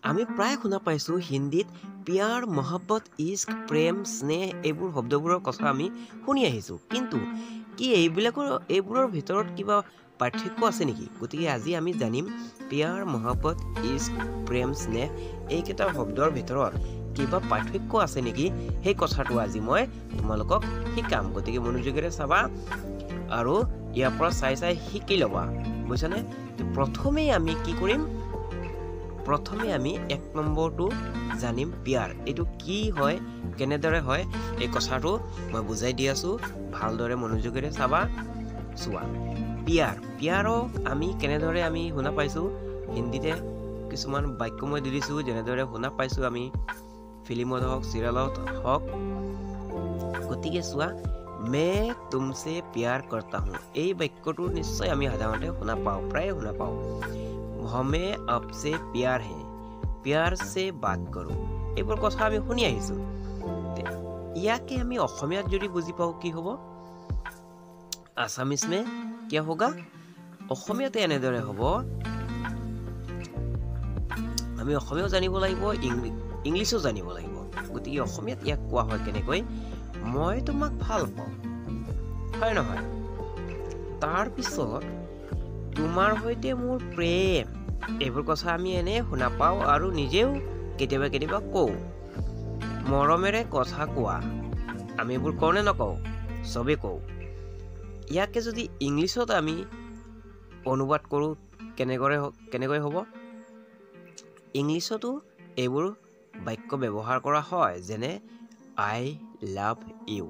আমি প্ৰায় শুনা পাইছোঁ হিন্দীত প্যাৰ মহব্বত ইস্ক প্ৰেম স্নেহ এইবোৰ শব্দবোৰৰ কথা আমি শুনি আহিছোঁ কিন্তু কি এইবোৰৰ ভিতৰত কিবা পাৰ্থক্য আছে নেকি গতিকে আজি আমি জানিম প্যাৰ মহব্বত ইস্ক প্ৰেম স্নেহ এইকেইটা শব্দৰ ভিতৰত কিবা পাৰ্থক্য আছে নেকি সেই কথাটো আজি মই তোমালোকক শিকাম গতিকে মনোযোগেৰে চাবা আৰু ইয়াৰ পৰা চাই শিকি ল'বা বুজিছানে প্ৰথমেই আমি কি কৰিম প্ৰথমে আমি 1 নম্বৰটো জানিম প্যাৰ এইটো কি হয় কেনেদৰে হয় এই কথাটো মই বুজাই দি আছো ভালদৰে মনোযোগেৰে চাবা চোৱা প্যাৰক আমি কেনেদৰে আমি শুনা পাইছো হিন্দীতে কিছুমান বাক্য মই দি দিছো যেনেদৰে শুনা পাইছো আমি ফিল্মত হওক চিৰিয়েলত হওক গতিকে চোৱা मैं तुमसे प्यार करता हूँ এই বাক্যটো নিশ্চয় আমি সাধাৰণতে শুনা পাওঁ প্ৰায় শুনা পাওঁ हमें आपसे प्यार है प्यार से बात करो এইবোৰ কথা আমি শুনি আহিছো ইয়াকে আমি অসমীয়াত যদি বুজি পাও কি হ'ব আসামিজ में क्या होगा অসমীয়াতে এনেদৰে হ'ব আমি অসমীয়াও জানিব লাগিব ইংলিছো জানিব লাগিব গতিকে অসমীয়াত ইয়াক কোৱা হয় কেনেকৈ মই তোমাক ভাল পাওঁ হয় নহয় তাৰ পিছত তোমাৰ হৈতে মোৰ প্ৰেম এইবোৰ কথা আমি এনে শুনা পাওঁ আৰু নিজেও কেতিয়াবা কওঁ মৰমেৰে কথা কোৱা আমি এইবোৰ কওঁ নে নকওঁ সবে কওঁ ইয়াকে যদি ইংলিছত আমি অনুবাদ কৰোঁ কেনেকৈ হ'ব ইংলিছতো এইবোৰ বাক্য ব্যৱহাৰ কৰা হয় যেনে I love you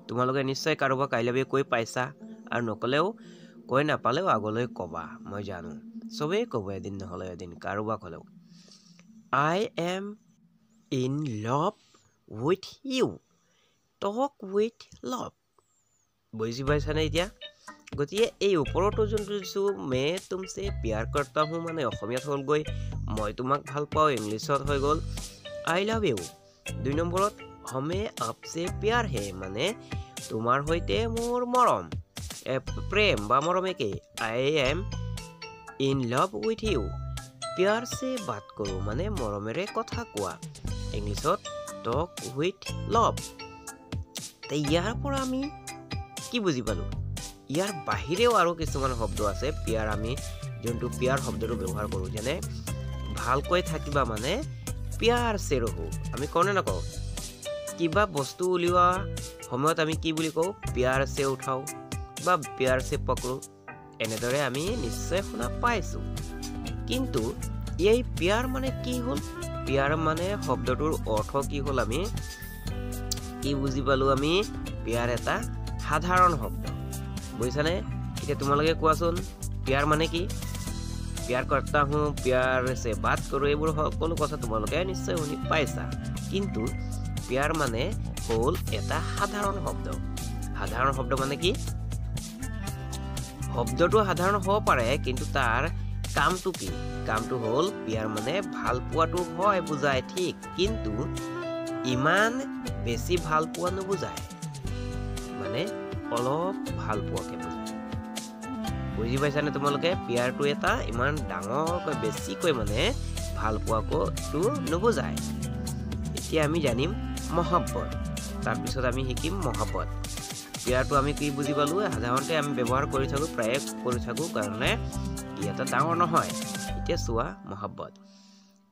তোমালোকে নিশ্চয় কাৰোবাক I love you কৈ পাইছা আৰু নকলেও কৈ নাপালেও আগলৈ কবা মই জানো সবেই কব এদিন নহলে এদিন কাৰোবাক হলেও I am in love with you talk with love বুজি পাইছানে এতিয়া গতিকে এই ওপৰতো যোনটো দিছো मैं तुमसे प्यार करता हूं মানে অসমীয়াত হ'ল গৈ মই তোমাক ভাল পাওঁ ইংলিছত হৈ গ'ল I love you 2 নম্বৰত हमें आपसे प्यार है মানে তোমাৰ হৈতে মোৰ মৰম প্ৰেম বা মৰম একে I am in love with you प्यार से बात करो মানে মৰমেৰে কথা কোৱা ইংলিছত talk with love তে ইয়াৰ পৰা আমি কি বুজি পালো ইয়াৰ বাহিৰেও আৰু কিছুমান শব্দ আছে প্যাৰ আমি যোনটো প্যাৰ শব্দটো ব্যৱহাৰ কৰো যেনে ভালকৈ থাকিবা মানে प्यार से रहो আমি কোনে নকওঁ কিবা বস্তু উলিওৱা সময়ত আমি কি বুলি কওঁ प्यार से उठाओ বা प्यार से पकड़ो এনেদৰে আমি নিশ্চয় শুনা পাইছো কিন্তু এই प्यार মানে কি হ'ল प्यार মানে শব্দটোৰ অৰ্থ কি হ'ল আমি কি বুজি পালো আমি प्यार এটা সাধাৰণ শব্দ বুজিছানে এতিয়া তোমালোকে কোৱাচোন प्यार মানে কি प्यार करता हूँ प्यार से बात करो এইবোৰ সকলো কথা তোমালোকে নিশ্চয় শুনি পাইছা কিন্তু प्यार মানে হ'ল এটা সাধাৰণ শব্দ মানে কি শব্দটো সাধাৰণ হ'ব পাৰে কিন্তু তাৰ কামটো কি কামটো হ'ল प्यार মানে ভাল পোৱাটো হয় বুজায় ঠিক কিন্তু ইমান বেছি ভাল পোৱা নুবুজায় মানে অলপ ভাল পোৱাকে বুজায় বুজি পাইছানে তোমালোকে প্যাৰটো এটা ইমান ডাঙৰকৈ বেছিকৈ মানে ভাল পোৱাকো নুবুজায় এতিয়া আমি জানিম মহব্বত তাৰ পিছত আমি শিকিম মহব্বত প্যাৰটো আমি কি বুজি পালো সাধাৰণতে আমি ব্যৱহাৰ কৰি থাকো প্ৰায় কৰি থাকো কাৰণে এটা ডাঙৰ নহয় এতিয়া চোৱা মহব্বত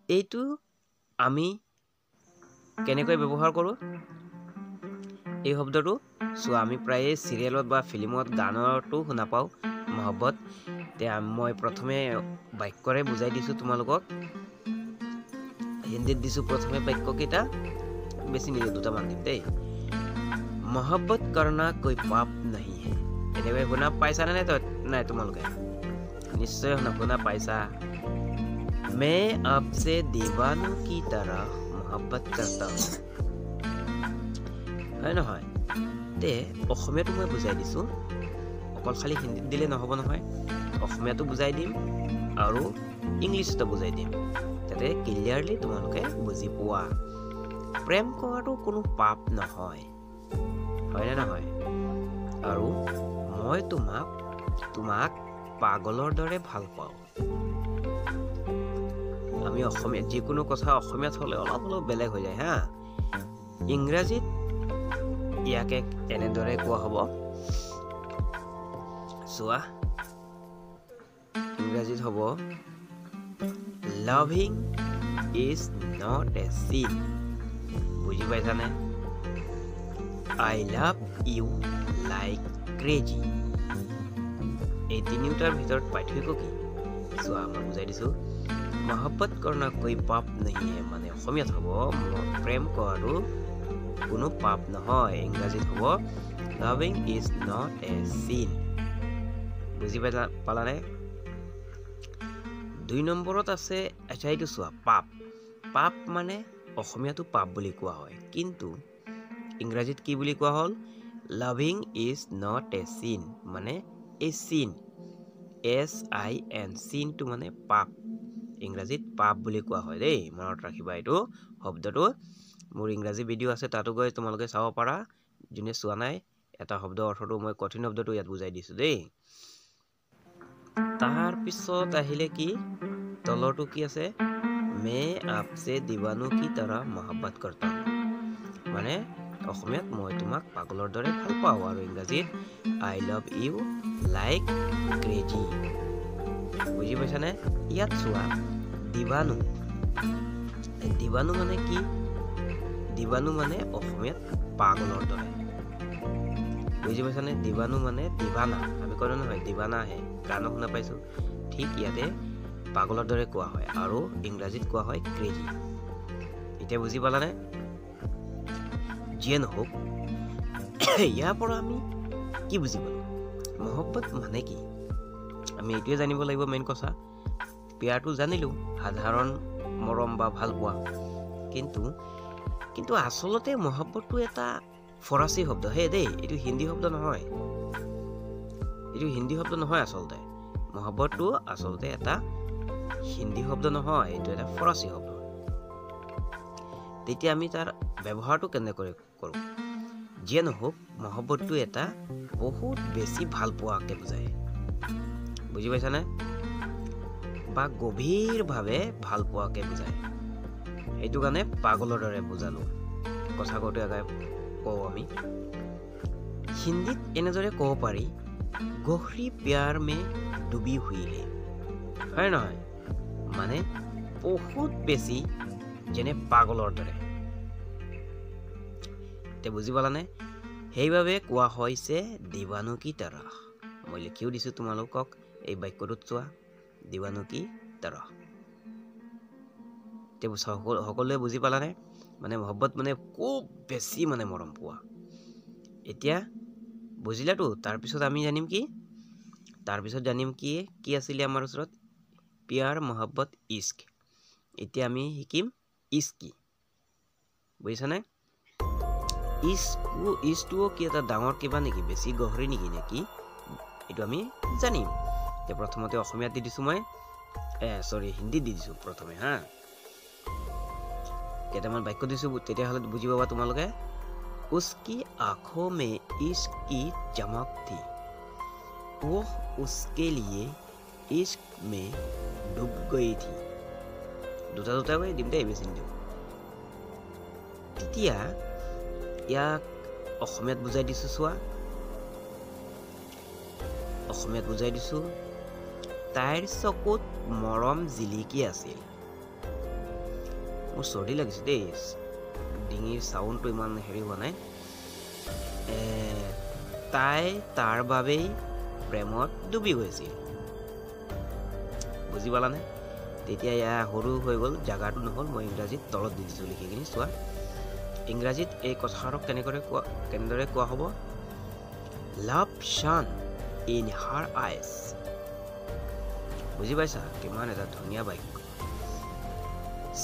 এইটো আমি কেনেকৈ ব্যৱহাৰ কৰো এই শব্দটো চোৱা আমি প্ৰায় চিৰিয়েলত বা ফিল্মত গানতো শুনা পাওঁ মহব্বত তে মই প্ৰথমে বাক্যৰে বুজাই দিছো তোমালোকক হিন্দীত দিছো প্ৰথমে বাক্য কেইটা বেছি নিদিও দুটামান দিম দেই मोहब्बत करना कोई पाप नहीं है এনেকৈ শুনা পাইছা নে নাই তোমালোকে নিশ্চয় শুনা পাইছা मैं आपसे दीवानों की तरह मोहब्बत करता हूं হয় নহয় তে অসমীয়াটো মই বুজাই দিছো অকল খালি হিন্দীত দিলে নহব নহয় অসমীয়াটো বুজাই দিম আৰু ইংলিছটো বুজাই দিম যাতে ক্লিয়াৰলি তোমালোকে বুজি পোৱা প্ৰেম কৰাটো কোনো পাপ নহয় হয় না নহয় আৰু মই তোমাক পাগলৰ দৰে ভাল পাওঁ আমি অসমীয়া যিকোনো কথা অসমীয়াত হ'লে অলপ বেলেগ হৈ যায় হা ইংৰাজীত ইয়াকে এনেদৰে কোৱা হ'ব চোৱা ইংৰাজীত হ'ব loving is not a sin বুজি পাইছানে I love you like crazy এই তিনিটাৰ ভিতৰত পাৰ্থক্য কি চোৱা মই বুজাই দিছো मोहब्बत करना कोई पाप नहीं है माने অসমীয়াত হ'ব প্ৰেম কৰাটো কোনো পাপ নহয় ইংৰাজীত হ'ব loving is not a sin বুজি পালানে 2 নম্বৰত আছে আচ্ছা এইটো চোৱা পাপ মানে অসমীয়াটো পাপ বুলি কোৱা হয় কিন্তু ইংৰাজীত কি বুলি কোৱা হ'ল loving is not a sin মানে a sin sin sin টো মানে পাপ ইংৰাজীত পাপ বুলি কোৱা হয় দেই মনত ৰাখিবা এইটো শব্দটো মোৰ ইংৰাজী ভিডিও আছে তাতো গৈ তোমালোকে চাব পাৰা যোনে চোৱা নাই এটা শব্দ অৰ্থটো মই কঠিন শব্দটো ইয়াত বুজাই দিছো দেই তাৰ পিছত আহিলে কি তলৰটো কি আছে मैं आपसे दीवानों की तरह मोहब्बत करता हूं মানে অসমীয়াত মই তোমাক পাগলৰ দৰে ভাল পাওঁ আৰু ইংৰাজীত I love you like crazy বুজি পাইছানে ইয়াত চোৱা দিবানু মানে কি দিবানু মানে অসমীয়াত পাগলৰ দৰে বুজি পাইছানে দিবানু মানে দিবানা আমি কওঁ নহয় দিবানা হে গান শুনা পাইছো ঠিক ইয়াতে পাগলৰ দৰে কোৱা হয় আৰু ইংৰাজীত কোৱা হয় ক্ৰেজি এতিয়া বুজি পালানে জিয়ে নহওক ইয়াৰ পৰা আমি কি বুজি পালো मोहब्बत মানে কি আমি এইটোৱে জানিব লাগিব মেইন কথা প্যাৰটো জানিলো সাধাৰণ মৰম বা ভাল পোৱা কিন্তু আসলতে मोहब्बतটো এটা ফৰাসী শব্দ হে দেই এইটো হিন্দী শব্দ নহয় আসলতে मोहब्बतটো আসলতে এটা হিন্দী শব্দ নহয় এইটো এটা ফৰাসী শব্দ তেতিয়া আমি তাৰ ব্যৱহাৰটো কেনে কৰে কৰো যিয়ে নহওক मोहब्बतটো এটা বহুত বেছি ভাল পোৱাকে বুজায় বুজি পাইছানে বা গভীৰভাৱে ভাল পোৱাকে বুজায় এইটো কাৰণে পাগলৰ দৰে বুজালো কথা কওঁতে আগে কওঁ আমি হিন্দীত এনেদৰে ক'ব পাৰি গহৰী প্যাৰ মে ডুবি হুই হে হয় নহয় মানে বহুত বেছি যেনে পাগলৰ দৰে তে বুজি পালানে সেইভাবে কোৱা হৈছে দিৱানু কি তৰহ মই লিখিও দিছো তোমালোকক এই বাক্যটোত চোৱা দিৱানু কি তৰহ তে সকলোৱে বুজি পালানে মানে मोहब्बत মানে খুব বেছি মানে মৰম পোৱা এতিয়া বুজিলাটো তাৰ পিছত আমি জানিম কি আছিল আমাৰ ওচৰত प्यार मोहब्बत इश्क এতিয়া আমি শিকিম ইস্কি বুজিছানে ইস্কটো কি এটা ডাঙৰ কিবা নেকি বেছি গহৰি নেকি এইটো আমি জানিম তে প্ৰথমতে অসমীয়াত দি দিছো মই হিন্দী দি দিছো প্ৰথমে হা কেইটামান বাক্য দিছো তেতিয়া হলে বুজি পাবা তোমালোকে उसकी आंखों में इश्क की चमक थी वो उसके लिए इश्क में डूब गई थी দুটা কৈ দিম দেই বেছি নিদিওঁ তেতিয়া ইয়াক অসমীয়াত বুজাই দিছো চোৱা অসমীয়াত বুজাই দিছো তাইৰ চকুত মৰম জিলিকি আছিল মোৰ চৰ্দি লাগিছে দেই ডিঙিৰ সাউণ্ডটো ইমান হেৰি হোৱা নাই তাই তাৰ বাবেই প্ৰেমত ডুবি গৈছিল বুজি পালানে তেতিয়া ইয়া সৰু হৈ গ'ল জাগাটো নহ'ল মই ইংৰাজীত তলত দি দিছো লিখি কিনি চোৱা ইংৰাজীত এই কথাষাৰক কেনেদৰে কোৱা হ'ব লাভ শান ইন হাৰ আইজ বুজি পাইছা কিমান এটা ধুনীয়া বাক্য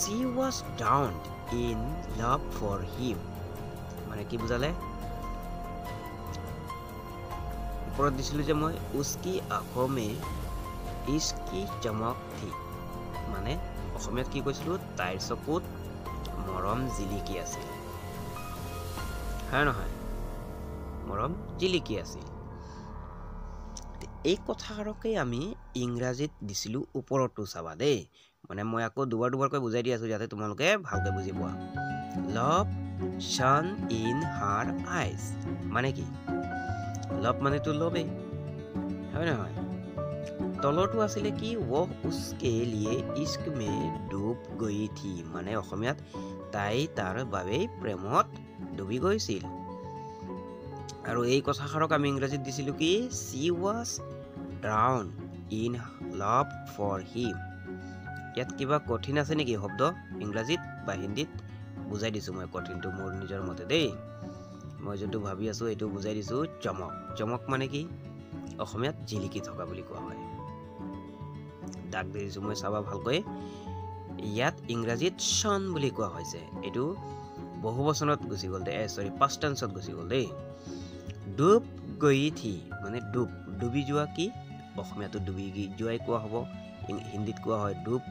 she was drowned in love for him মানে কি বুজালে ওপৰত দিছিলো যে মই उसकी आंखों में इश्क की चमक थी মানে অসমীয়াত কি কৈছিলো তাইৰ চকুত মৰম জিলিকি আছিল হয় নহয় মৰম জিলিকি আছিল এই কথাষাৰকে আমি ইংৰাজীত দিছিলো ওপৰতো চাবা দেই মানে মই আকৌ দুবাৰকৈ বুজাই দি আছো যাতে তোমালোকে ভালকৈ বুজি পোৱা লাভ shone in her eyes মানে কি লাভ মানে তো লবে হয় নহয় তলৰটো আছিলে কি वो उसके लिए इश्क में डूब गई थी মানে অসমীয়াত তাই তাৰ বাবে প্ৰেমত ডুবি গৈছিল আৰু এই কথাষাৰক আমি ইংৰাজীত দিছিলো কি she was drowned in love for him ইয়াত কিবা কঠিন আছে নেকি শব্দ ইংৰাজীত বা হিন্দীত বুজাই দিছো মই কঠিনটো মোৰ নিজৰ মতে দেই মই যেটো ভাবি আছো এটো বুজাই দিছো চমক চমক মানে কি অসমীয়াত জিলিকি থকা বুলি কোৱা হয় দাগ দিছো মই চাবা ভালকৈ ইয়াত ইংৰাজীত শন বুলি কোৱা হৈছে এটো বহুবচনত গুছি গল দে সৰি পাস্ট টেন্সত গুছি গল দেই ডুব গই থি মানে ডুবি যোৱা কি অসমীয়াটো ডুবি যোৱাই কোৱা হ'ব হিন্দীত কোৱা হয় ডুব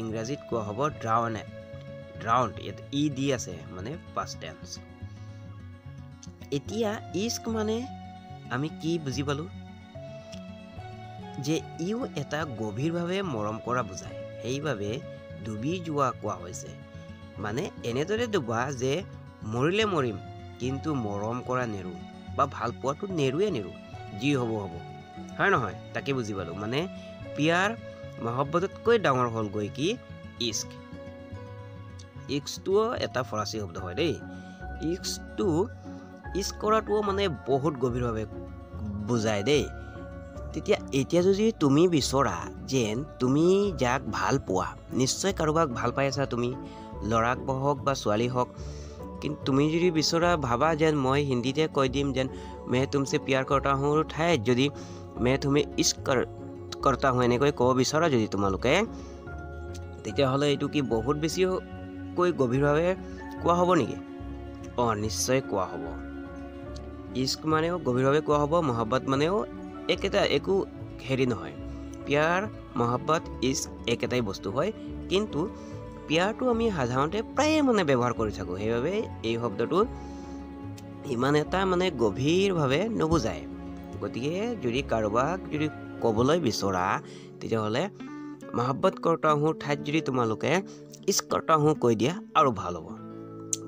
ইংৰাজীত কোৱা হ'ব drowned ইয়াত ই দি আছে মানে পাস্ট টেন্স এতিয়া ইস্ক মানে আমি কি বুজি পালো যে ইউ এটা গভীৰভাৱে মৰম কৰা বুজায় সেইভাবে ডুবি যোৱা কোৱা হৈছে মানে এনেদৰে ডুবা যে মৰিলে মৰিম কিন্তু মৰম কৰা নেৰু বা ভাল পোৱাটো নেৰুৱে নেৰু যি হ'ব হয় নহয় তাকে বুজি পালো মানে পিয়াৰ মহব্বততকৈ ডাঙৰ হ'ল গৈ কি ইস্ক ইস্কটো এটা ফৰাসী শব্দ হয় দেই ইস্কটো ইস্ক কৰাটো মানে বহুত গভীৰভাৱে বুজায় দেই তেতিয়া এতিয়া যদি তুমি বিচৰা যেন তুমি যাক ভাল পোৱা নিশ্চয় কাৰোবাক ভাল পাই আছা তুমি লৰাক হওক বা ছোৱালী হওক কিন্তু তুমি যদি বিচৰা ভাবা যেন মই হিন্দীতে কৈ দিম যেন मैं तुमसे प्यार करता हूं ঠাইত যদি मैं तुम्हें इश्क करता हूं এনেকৈ ক'ব বিচৰা যদি তোমালোকে তেতিয়া হলে এটো কি বহুত বেছি কৈ গভীৰভাৱে কোৱা হ'ব নেকি নিশ্চয় কোৱা হ'ব ইস্ক মানেও গভীৰভাৱে কোৱা হ'ব মহব্বত মানেও একেটা একো হেৰি নহয় প্যাৰ মহব্বত ইস্ক একেটাই বস্তু হয় কিন্তু প্যাৰটো আমি সাধাৰণতে প্ৰায় মানে ব্যৱহাৰ কৰি থাকো সেইভাবে এই শব্দটো ইমান এটা মানে গভীৰভাৱে নবুজায় গতিকে যদি কাৰোবাক যদি ক'বলৈ বিচৰা তেতিয়া হলে মহব্বত करता हूं ঠাইত যদি তোমালোকে ইস্ক करता हूं কৈ দিয়া আৰু ভাল হ'ব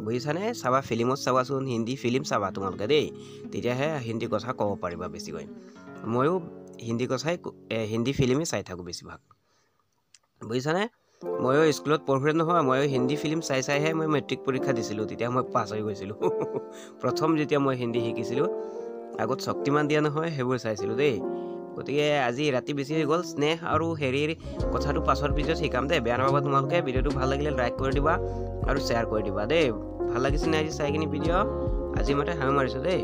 বুজিছানে চাবা ফিল্মত চাবাচোন হিন্দী ফিল্ম চাবা তোমালোকে দেই তেতিয়াহে হিন্দী কথা ক'ব পাৰিবা বেছিকৈ ময়ো হিন্দী ফিল্মে চাই থাকো বেছিভাগ বুজিছানে ময়ো স্কুলত পঢ়ুৰে নহয় ময়ো হিন্দী ফিল্ম চাইহে মই মেট্ৰিক পৰীক্ষা দিছিলো তেতিয়া মই পাছ হৈ গৈছিলো প্ৰথম যেতিয়া মই হিন্দী শিকিছিলো আগত শক্তিমান দিয়া নহয় হেবোৰ চাইছিলো দেই গতিকে আজি ৰাতি বেছি হৈ গল স্নেহ আৰু হেৰিৰ কথাটো পাছৰ ভিডিঅ'ত শিকাম দেই বেয়া নাপাবা তোমালোকে ভিডিঅ'টো ভাল লাগিলে লাইক কৰি দিবা আৰু শ্বেয়াৰ কৰি দিবা দেই ভাল লাগিছে নে আজি চাই কিনি ভিডিঅ' আজি মতে হামি মাৰিছো দেই